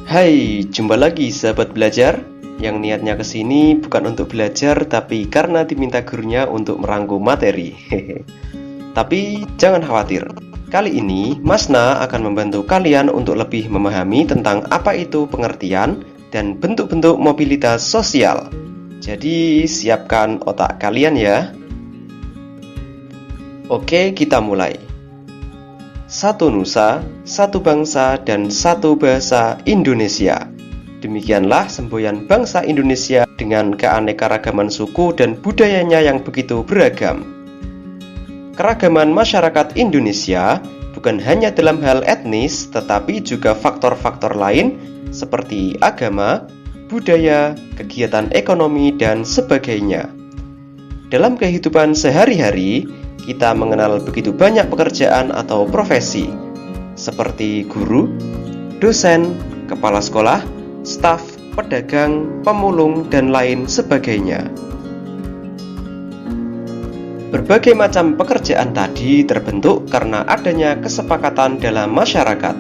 Hai, jumpa lagi sahabat belajar yang niatnya kesini bukan untuk belajar tapi karena diminta gurunya untuk merangkum materi. Tapi jangan khawatir, kali ini Masna akan membantu kalian untuk lebih memahami tentang apa itu pengertian dan bentuk-bentuk mobilitas sosial. Jadi siapkan otak kalian ya. Oke, kita mulai. Satu nusa, satu bangsa, dan satu bahasa Indonesia. Demikianlah semboyan bangsa Indonesia dengan keanekaragaman suku dan budayanya yang begitu beragam. Keragaman masyarakat Indonesia bukan hanya dalam hal etnis, tetapi juga faktor-faktor lain seperti agama, budaya, kegiatan ekonomi, dan sebagainya. Dalam kehidupan sehari-hari, kita mengenal begitu banyak pekerjaan atau profesi, seperti guru, dosen, kepala sekolah, staf, pedagang, pemulung, dan lain sebagainya. Berbagai macam pekerjaan tadi terbentuk karena adanya kesepakatan dalam masyarakat.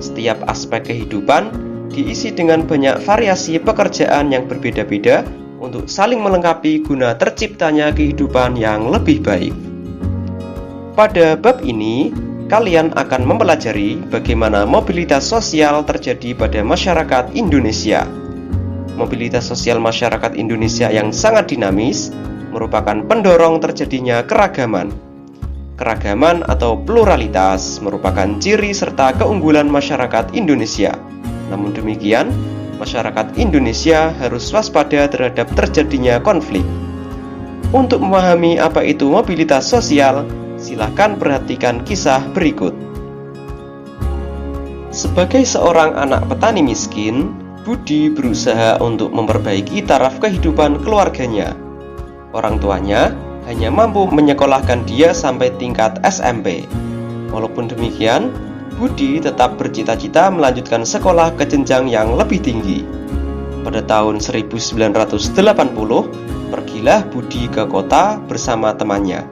Setiap aspek kehidupan diisi dengan banyak variasi pekerjaan yang berbeda-beda untuk saling melengkapi guna terciptanya kehidupan yang lebih baik. Pada bab ini, kalian akan mempelajari bagaimana mobilitas sosial terjadi pada masyarakat Indonesia. Mobilitas sosial masyarakat Indonesia yang sangat dinamis merupakan pendorong terjadinya keragaman. Keragaman atau pluralitas merupakan ciri serta keunggulan masyarakat Indonesia. Namun demikian, masyarakat Indonesia harus waspada terhadap terjadinya konflik. Untuk memahami apa itu mobilitas sosial, silakan perhatikan kisah berikut. Sebagai seorang anak petani miskin, Budi berusaha untuk memperbaiki taraf kehidupan keluarganya. Orang tuanya hanya mampu menyekolahkan dia sampai tingkat SMP. Walaupun demikian, Budi tetap bercita-cita melanjutkan sekolah ke jenjang yang lebih tinggi. Pada tahun 1980, pergilah Budi ke kota bersama temannya.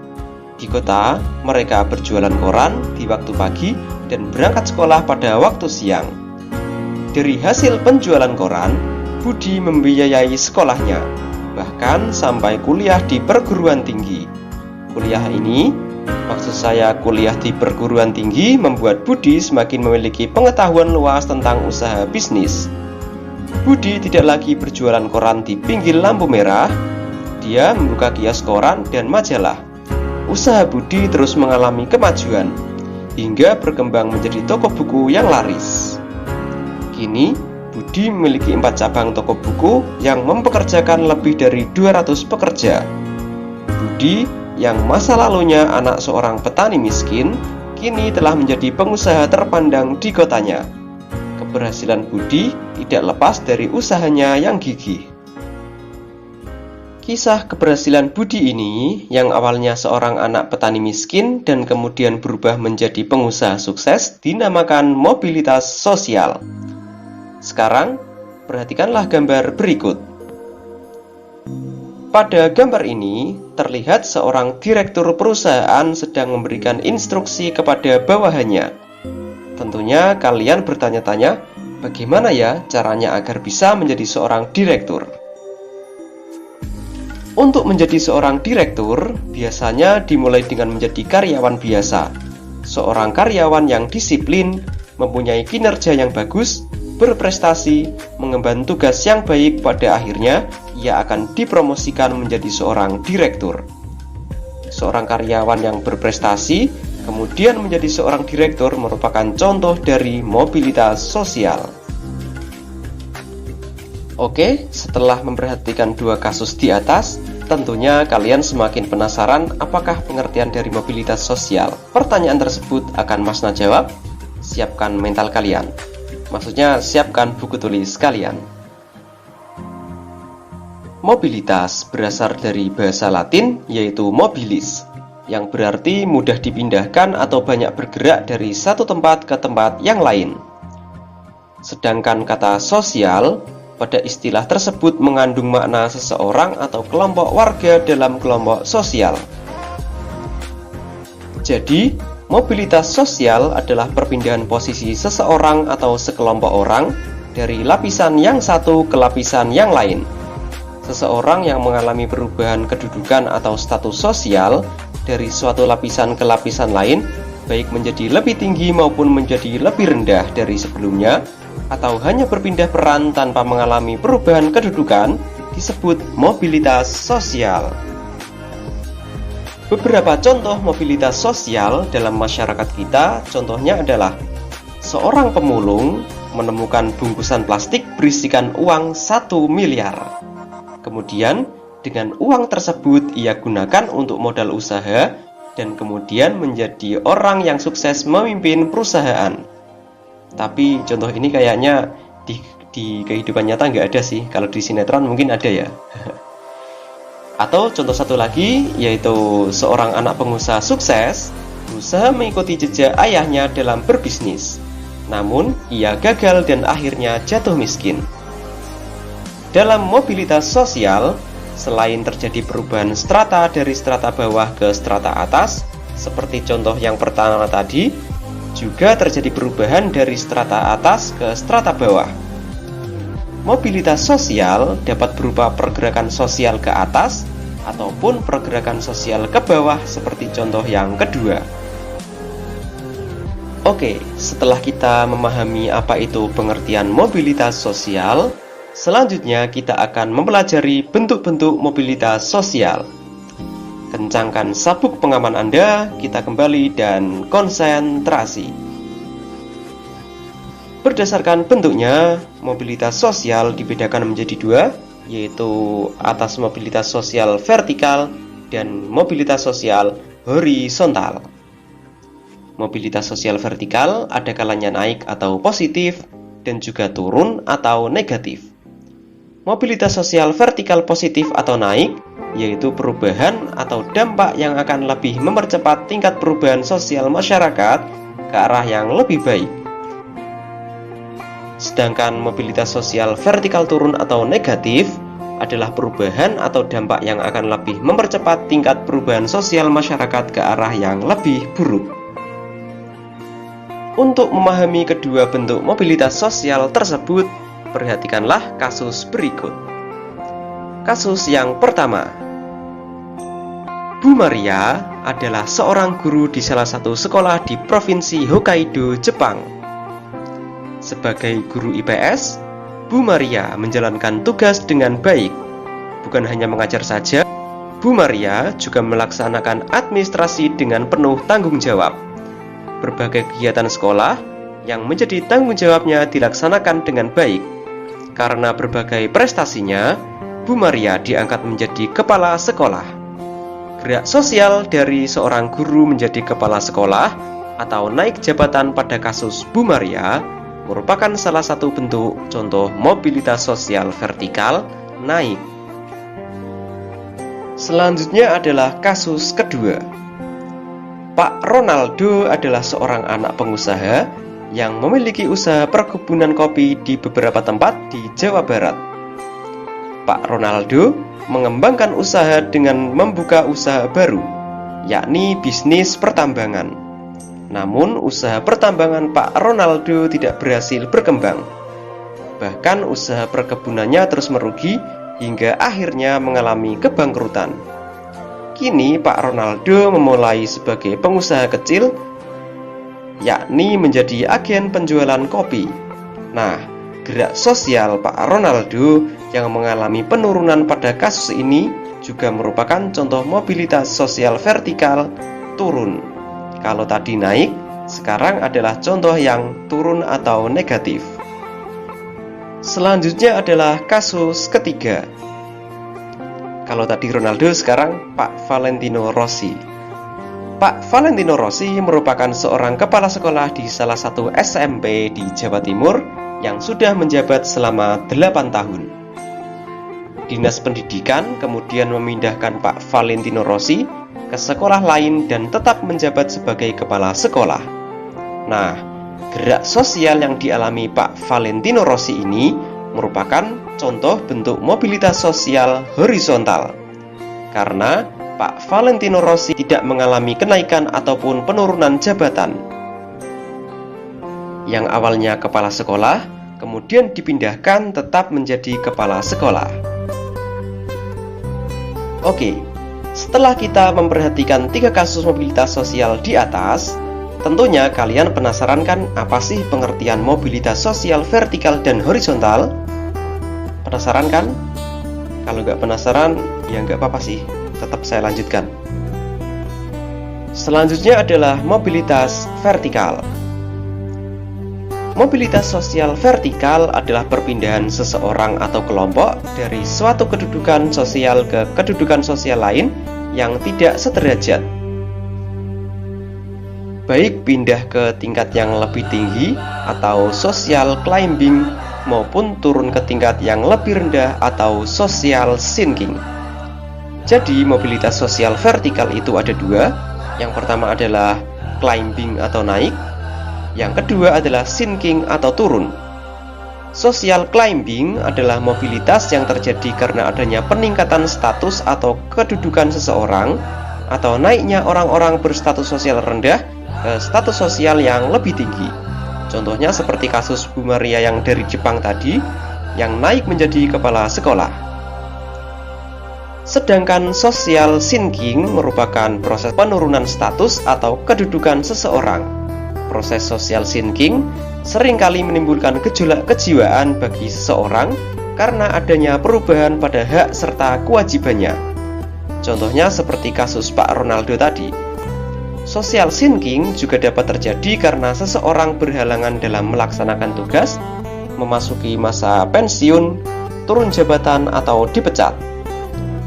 Di kota, mereka berjualan koran di waktu pagi dan berangkat sekolah pada waktu siang. Dari hasil penjualan koran, Budi membiayai sekolahnya, bahkan sampai kuliah di perguruan tinggi. Kuliah ini, maksud saya kuliah di perguruan tinggi, membuat Budi semakin memiliki pengetahuan luas tentang usaha bisnis. Budi tidak lagi berjualan koran di pinggir lampu merah, dia membuka kios koran dan majalah. Usaha Budi terus mengalami kemajuan, hingga berkembang menjadi toko buku yang laris. Kini, Budi memiliki 4 cabang toko buku yang mempekerjakan lebih dari 200 pekerja. Budi, yang masa lalunya anak seorang petani miskin, kini telah menjadi pengusaha terpandang di kotanya. Keberhasilan Budi tidak lepas dari usahanya yang gigih. Kisah keberhasilan Budi ini, yang awalnya seorang anak petani miskin dan kemudian berubah menjadi pengusaha sukses, dinamakan mobilitas sosial. Sekarang, perhatikanlah gambar berikut. Pada gambar ini, terlihat seorang direktur perusahaan sedang memberikan instruksi kepada bawahannya. Tentunya kalian bertanya-tanya, bagaimana ya caranya agar bisa menjadi seorang direktur? Untuk menjadi seorang direktur, biasanya dimulai dengan menjadi karyawan biasa. Seorang karyawan yang disiplin, mempunyai kinerja yang bagus, berprestasi, mengemban tugas yang baik, pada akhirnya ia akan dipromosikan menjadi seorang direktur. Seorang karyawan yang berprestasi, kemudian menjadi seorang direktur merupakan contoh dari mobilitas sosial. Oke, setelah memperhatikan 2 kasus di atas, tentunya kalian semakin penasaran apakah pengertian dari mobilitas sosial. Pertanyaan tersebut akan Masna jawab. Siapkan mental kalian. Maksudnya, siapkan buku tulis kalian. Mobilitas berasal dari bahasa Latin, yaitu mobilis, yang berarti mudah dipindahkan atau banyak bergerak dari satu tempat ke tempat yang lain. Sedangkan kata sosial pada istilah tersebut mengandung makna seseorang atau kelompok warga dalam kelompok sosial. Jadi, mobilitas sosial adalah perpindahan posisi seseorang atau sekelompok orang dari lapisan yang satu ke lapisan yang lain. Seseorang yang mengalami perubahan kedudukan atau status sosial dari suatu lapisan ke lapisan lain, baik menjadi lebih tinggi maupun menjadi lebih rendah dari sebelumnya, atau hanya berpindah peran tanpa mengalami perubahan kedudukan, disebut mobilitas sosial. Beberapa contoh mobilitas sosial dalam masyarakat kita, contohnya adalah seorang pemulung menemukan bungkusan plastik berisikan uang 1 miliar. Kemudian, dengan uang tersebut ia gunakan untuk modal usaha dan kemudian menjadi orang yang sukses memimpin perusahaan. Tapi contoh ini kayaknya di kehidupan nyata nggak ada sih. Kalau di sinetron mungkin ada ya. Atau contoh satu lagi, yaitu seorang anak pengusaha sukses berusaha mengikuti jejak ayahnya dalam berbisnis. Namun, ia gagal dan akhirnya jatuh miskin. Dalam mobilitas sosial, selain terjadi perubahan strata dari strata bawah ke strata atas, seperti contoh yang pertama tadi, juga terjadi perubahan dari strata atas ke strata bawah. Mobilitas sosial dapat berupa pergerakan sosial ke atas ataupun pergerakan sosial ke bawah seperti contoh yang kedua. Oke, setelah kita memahami apa itu pengertian mobilitas sosial, selanjutnya kita akan mempelajari bentuk-bentuk mobilitas sosial. Kencangkan sabuk pengaman Anda, kita kembali dan konsentrasi. Berdasarkan bentuknya, mobilitas sosial dibedakan menjadi dua, yaitu atas mobilitas sosial vertikal dan mobilitas sosial horizontal. Mobilitas sosial vertikal ada kalanya naik atau positif dan juga turun atau negatif. Mobilitas sosial vertikal positif atau naik yaitu perubahan atau dampak yang akan lebih mempercepat tingkat perubahan sosial masyarakat ke arah yang lebih baik. Sedangkan mobilitas sosial vertikal turun atau negatif adalah perubahan atau dampak yang akan lebih mempercepat tingkat perubahan sosial masyarakat ke arah yang lebih buruk. Untuk memahami kedua bentuk mobilitas sosial tersebut, perhatikanlah kasus berikut. Kasus yang pertama, Bu Maria adalah seorang guru di salah satu sekolah di provinsi Hokkaido, Jepang. Sebagai guru IPS, Bu Maria menjalankan tugas dengan baik. Bukan hanya mengajar saja, Bu Maria juga melaksanakan administrasi dengan penuh tanggung jawab. Berbagai kegiatan sekolah yang menjadi tanggung jawabnya dilaksanakan dengan baik. Karena berbagai prestasinya, Bu Maria diangkat menjadi kepala sekolah. Gerak sosial dari seorang guru menjadi kepala sekolah atau naik jabatan pada kasus Bu Maria merupakan salah satu bentuk contoh mobilitas sosial vertikal naik. Selanjutnya adalah kasus kedua. Pak Ronaldo adalah seorang anak pengusaha yang memiliki usaha perkebunan kopi di beberapa tempat di Jawa Barat. Pak Ronaldo mengembangkan usaha dengan membuka usaha baru, yakni bisnis pertambangan. Namun, usaha pertambangan Pak Ronaldo tidak berhasil berkembang. Bahkan, usaha perkebunannya terus merugi hingga akhirnya mengalami kebangkrutan. Kini Pak Ronaldo memulai sebagai pengusaha kecil, yakni menjadi agen penjualan kopi. Nah, gerak sosial Pak Ronaldo yang mengalami penurunan pada kasus ini juga merupakan contoh mobilitas sosial vertikal turun. Kalau tadi naik, sekarang adalah contoh yang turun atau negatif. Selanjutnya adalah kasus ketiga. Kalau tadi Ronaldo, sekarang Pak Valentino Rossi. Pak Valentino Rossi merupakan seorang kepala sekolah di salah satu SMP di Jawa Timur yang sudah menjabat selama 8 tahun. Dinas Pendidikan kemudian memindahkan Pak Valentino Rossi ke sekolah lain dan tetap menjabat sebagai kepala sekolah. Nah, gerak sosial yang dialami Pak Valentino Rossi ini merupakan contoh bentuk mobilitas sosial horizontal. Karena Pak Valentino Rossi tidak mengalami kenaikan ataupun penurunan jabatan. Yang awalnya kepala sekolah, kemudian dipindahkan tetap menjadi kepala sekolah. Oke, setelah kita memperhatikan 3 kasus mobilitas sosial di atas, tentunya kalian penasaran kan apa sih pengertian mobilitas sosial vertikal dan horizontal? Penasaran kan? Kalau nggak penasaran, ya nggak apa-apa sih, tetap saya lanjutkan. Selanjutnya adalah mobilitas vertikal. Mobilitas sosial vertikal adalah perpindahan seseorang atau kelompok dari suatu kedudukan sosial ke kedudukan sosial lain yang tidak sederajat. Baik pindah ke tingkat yang lebih tinggi atau social climbing, maupun turun ke tingkat yang lebih rendah atau social sinking. Jadi mobilitas sosial vertikal itu ada 2. Yang pertama adalah climbing atau naik, yang kedua adalah sinking atau turun. Social climbing adalah mobilitas yang terjadi karena adanya peningkatan status atau kedudukan seseorang, atau naiknya orang-orang berstatus sosial rendah ke status sosial yang lebih tinggi. Contohnya seperti kasus Bu Maria yang dari Jepang tadi, yang naik menjadi kepala sekolah. Sedangkan social sinking merupakan proses penurunan status atau kedudukan seseorang. Proses social sinking seringkali menimbulkan gejolak kejiwaan bagi seseorang karena adanya perubahan pada hak serta kewajibannya. Contohnya seperti kasus Pak Ronaldo tadi. Social sinking juga dapat terjadi karena seseorang berhalangan dalam melaksanakan tugas, memasuki masa pensiun, turun jabatan, atau dipecat.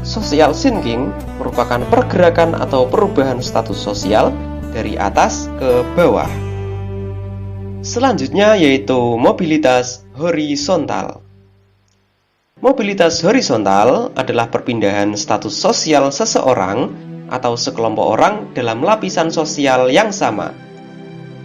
Social sinking merupakan pergerakan atau perubahan status sosial dari atas ke bawah. Selanjutnya yaitu mobilitas horizontal. Mobilitas horizontal adalah perpindahan status sosial seseorang atau sekelompok orang dalam lapisan sosial yang sama.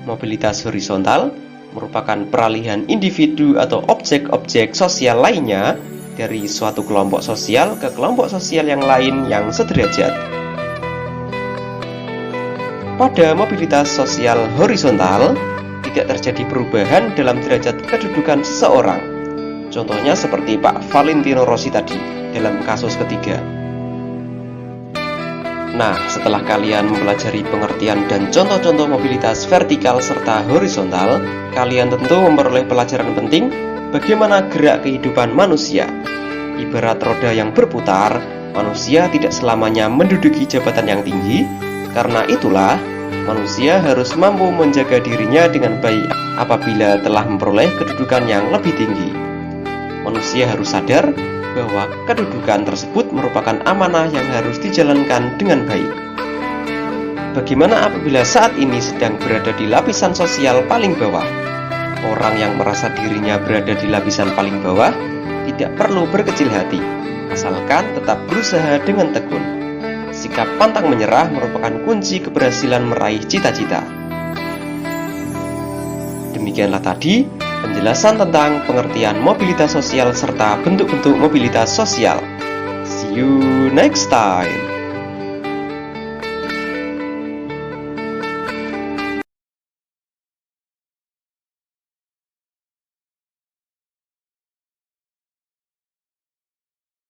Mobilitas horizontal merupakan peralihan individu atau objek-objek sosial lainnya dari suatu kelompok sosial ke kelompok sosial yang lain yang sederajat. Pada mobilitas sosial horizontal, tidak terjadi perubahan dalam derajat kedudukan seseorang. Contohnya seperti Pak Valentino Rossi tadi dalam kasus ketiga. Nah, setelah kalian mempelajari pengertian dan contoh-contoh mobilitas vertikal serta horizontal, kalian tentu memperoleh pelajaran penting bagaimana gerak kehidupan manusia. Ibarat roda yang berputar, manusia tidak selamanya menduduki jabatan yang tinggi. Karena itulah, manusia harus mampu menjaga dirinya dengan baik apabila telah memperoleh kedudukan yang lebih tinggi. Manusia harus sadar bahwa kedudukan tersebut merupakan amanah yang harus dijalankan dengan baik. Bagaimana apabila saat ini sedang berada di lapisan sosial paling bawah? Orang yang merasa dirinya berada di lapisan paling bawah tidak perlu berkecil hati, asalkan tetap berusaha dengan tekun. Sikap pantang menyerah merupakan kunci keberhasilan meraih cita-cita. Demikianlah tadi penjelasan tentang pengertian mobilitas sosial serta bentuk-bentuk mobilitas sosial. See you next time.